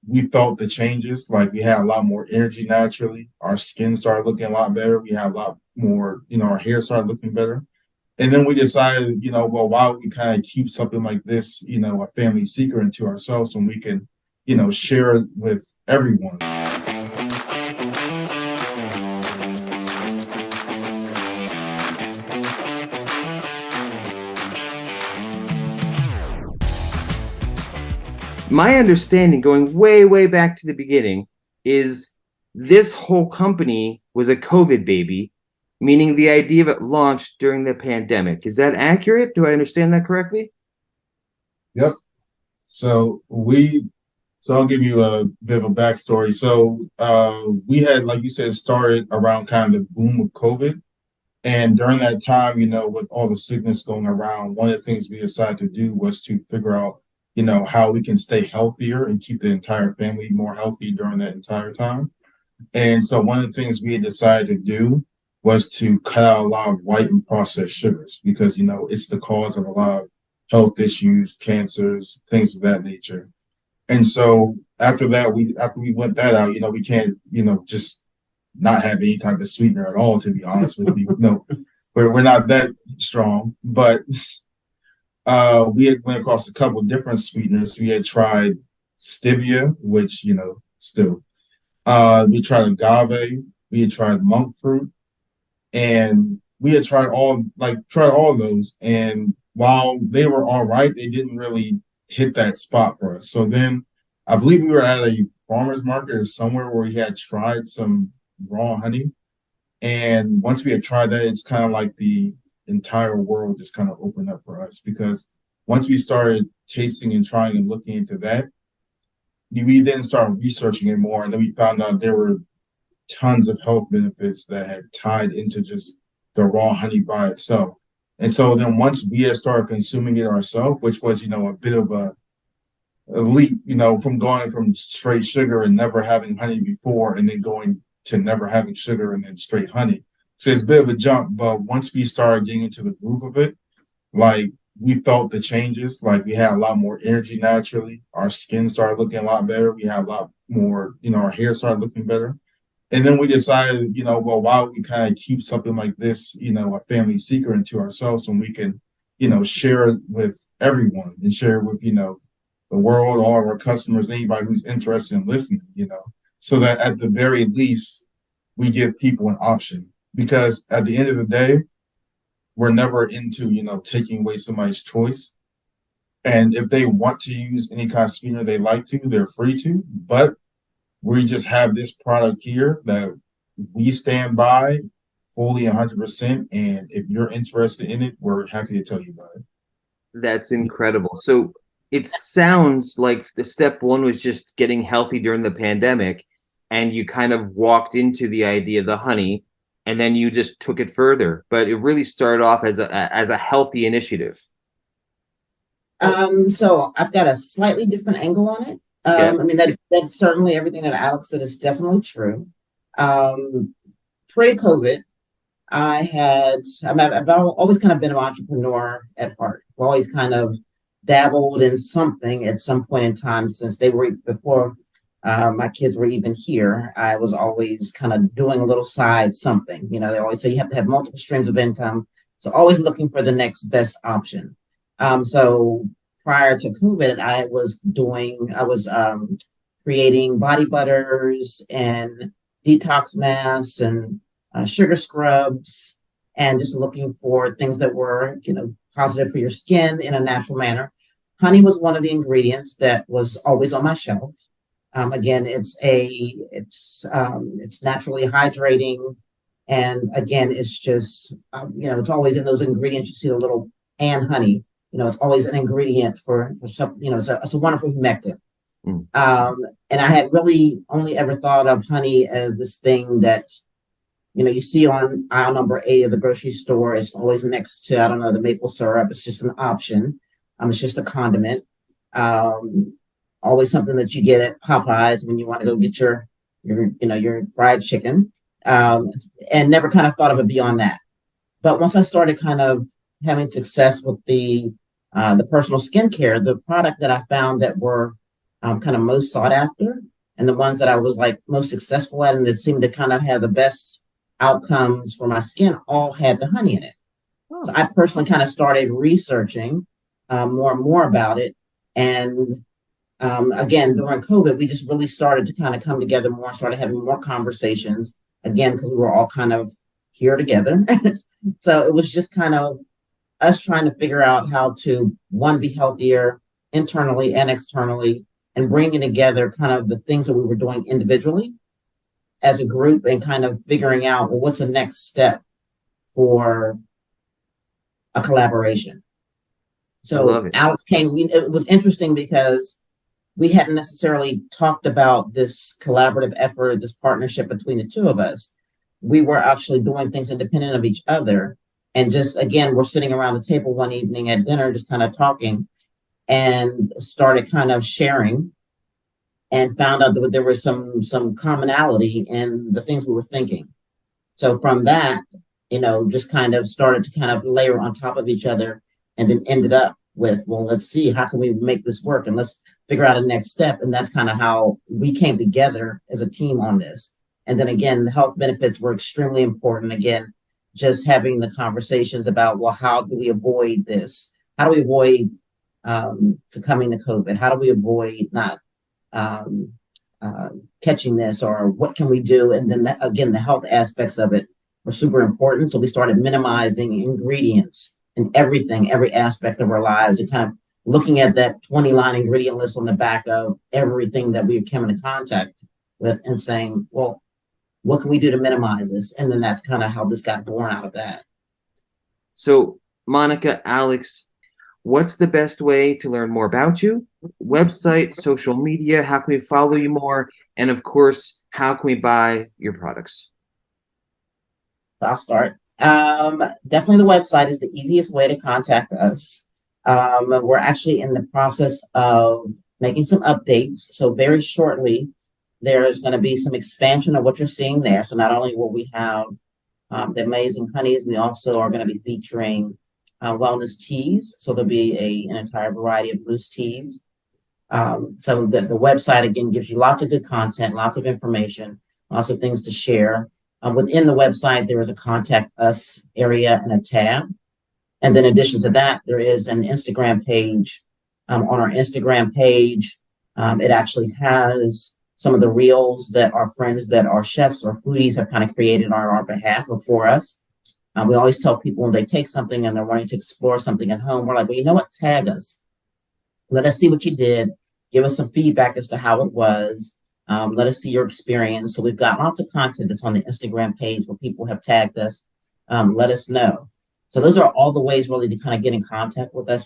we felt the changes. Like we had a lot more energy naturally. Our skin started looking a lot better. We had a lot more, our hair started looking better. And then we decided, well, why would we kind of keep something like this, a family secret into ourselves when we can, share it with everyone. My understanding, going way, way back to the beginning, is this whole company was a COVID baby, meaning the idea of it launched during the pandemic. Is that accurate? Do I understand that correctly? Yep. So I'll give you a bit of a backstory. So we had, like you said, started around kind of the boom of COVID. And during that time, with all the sickness going around, one of the things we decided to do was to figure out, how we can stay healthier and keep the entire family more healthy during that entire time. And so one of the things we had decided to do was to cut out a lot of white and processed sugars because, it's the cause of a lot of health issues, cancers, things of that nature. And so after we went that out, we can't, just not have any type of sweetener at all, to be honest with you. No, we're not that strong. But we had went across a couple of different sweeteners. We had tried stevia, which, still. We tried agave, we had tried monk fruit, and we had tried all of those. And while they were all right, they didn't really hit that spot for us. So then I believe we were at a farmer's market or somewhere where we had tried some raw honey. And once we had tried that, it's kind of like the entire world just kind of opened up for us because once we started tasting and trying and looking into that, we then started researching it more. And then we found out there were tons of health benefits that had tied into just the raw honey by itself. And so then once we had started consuming it ourselves, which was, a bit of a leap, from going from straight sugar and never having honey before and then going to never having sugar and then straight honey. So it's a bit of a jump, but once we started getting into the groove of it, like we felt the changes, like we had a lot more energy naturally. Our skin started looking a lot better. We had a lot more, our hair started looking better. And then we decided, well, why would we kind of keep something like this, a family secret into ourselves when we can, share it with everyone and share it with, the world, all of our customers, anybody who's interested in listening, so that at the very least, we give people an option. Because at the end of the day, we're never into, taking away somebody's choice. And if they want to use any kind of sweetener they like to, they're free to. But we just have this product here that we stand by fully 100%. And if you're interested in it, we're happy to tell you about it. That's incredible. So it sounds like the step one was just getting healthy during the pandemic, and you kind of walked into the idea of the honey, and then you just took it further. But it really started off as a healthy initiative. So I've got a slightly different angle on it. I mean, that's certainly everything that Alex said is definitely true. Pre-COVID, I've always kind of been an entrepreneur at heart. I've always kind of dabbled in something at some point in time since they were before my kids were even here. I was always kind of doing a little side something. They always say you have to have multiple streams of income. So always looking for the next best option. So prior to COVID, I was creating body butters and detox masks and sugar scrubs, and just looking for things that were, positive for your skin in a natural manner. Honey was one of the ingredients that was always on my shelf. Again, it's naturally hydrating, and again, it's just it's always in those ingredients. You see the little and honey. It's always an ingredient for some. It's a wonderful humectant. And I had really only ever thought of honey as this thing that you see on aisle number 8 of the grocery store. It's always next to, I don't know, the maple syrup. It's just an option. It's just a condiment. Always something that you get at Popeyes when you want to go get your fried chicken. And never kind of thought of it beyond that. But once I started kind of having success with the personal skincare, the product that I found that were kind of most sought after, and the ones that I was like most successful at, and that seemed to kind of have the best outcomes for my skin, all had the honey in it. So Oh, I personally kind of started researching more and more about it. And again, during COVID, we just really started to kind of come together more, started having more conversations again, because we were all kind of here together. So it was just kind of us trying to figure out how to, one, be healthier internally and externally, and bringing together kind of the things that we were doing individually as a group and kind of figuring out, well, what's the next step for a collaboration. I So love it. Alex came, it was interesting because we hadn't necessarily talked about this collaborative effort, this partnership between the two of us. We were actually doing things independent of each other. And just again, we're sitting around the table one evening at dinner, just kind of talking, and started kind of sharing and found out that there was some commonality in the things we were thinking. So from that, just kind of started to kind of layer on top of each other, and then ended up with, well, let's see, how can we make this work? And let's figure out a next step. And that's kind of how we came together as a team on this. And then again, the health benefits were extremely important. Again, just having the conversations about, well, how do we avoid this? How do we avoid succumbing to COVID? How do we avoid not um, catching this, or what can we do? And then again, the health aspects of it were super important. So we started minimizing ingredients in everything, every aspect of our lives, and kind of looking at that 20-line ingredient list on the back of everything that we've come into contact with, and saying, well, what can we do to minimize this? And then that's kind of how this got born out of that. So, Monica, Alex, what's the best way to learn more about you? Website, social media, how can we follow you more? And of course, how can we buy your products? So I'll start. Definitely the website is the easiest way to contact us. We're actually in the process of making some updates. So very shortly, there's going to be some expansion of what you're seeing there. So not only will we have the amazing honeys, we also are going to be featuring wellness teas. So there'll be an entire variety of loose teas. So the website, again, gives you lots of good content, lots of information, lots of things to share. Within the website, there is a contact us area and a tab. And then in addition to that, there is an Instagram page. On our Instagram page, it actually has some of the reels that our friends that are chefs or foodies have kind of created on our behalf or for us. We always tell people when they take something and they're wanting to explore something at home, we're like, well, you know what? Tag us. Let us see what you did. Give us some feedback as to how it was. Let us see your experience. So we've got lots of content that's on the Instagram page where people have tagged us. Let us know. So those are all the ways really to kind of get in contact with us.